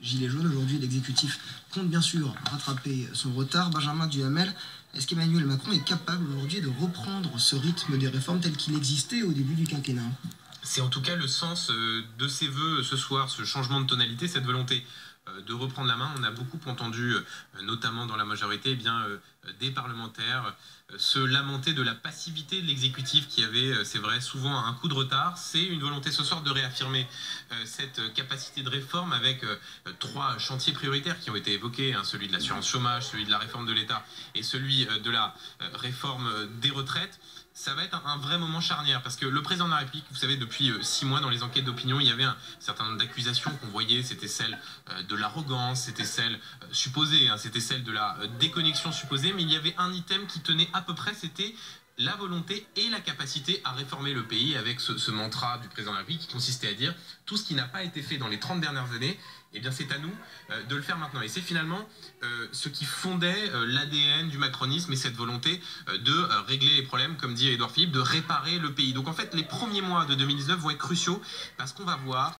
Gilets jaunes. Aujourd'hui, l'exécutif compte bien sûr rattraper son retard. Benjamin Duhamel, est-ce qu'Emmanuel Macron est capable aujourd'hui de reprendre ce rythme des réformes tel qu'il existait au début du quinquennat? C'est en tout cas le sens de ses voeux ce soir, ce changement de tonalité, cette volonté de reprendre la main. On a beaucoup entendu, notamment dans la majorité, des parlementaires se lamenter de la passivité de l'exécutif qui avait, c'est vrai, souvent un coup de retard. C'est une volonté ce soir de réaffirmer cette capacité de réforme avec trois chantiers prioritaires qui ont été évoqués, celui de l'assurance chômage, celui de la réforme de l'État et celui de la réforme des retraites. Ça va être un vrai moment charnière parce que le président de la République, vous savez, depuis 6 mois dans les enquêtes d'opinion, il y avait un certain nombre d'accusations qu'on voyait. C'était celle de l'arrogance, c'était celle supposée, c'était celle de la déconnexion supposée, mais il y avait un item qui tenait à peu près, c'était la volonté et la capacité à réformer le pays avec ce mantra du président de la République qui consistait à dire tout ce qui n'a pas été fait dans les 30 dernières années, eh bien c'est à nous de le faire maintenant. Et c'est finalement ce qui fondait l'ADN du macronisme et cette volonté de régler les problèmes, comme dit Édouard Philippe, de réparer le pays. Donc en fait, les premiers mois de 2019 vont être cruciaux parce qu'on va voir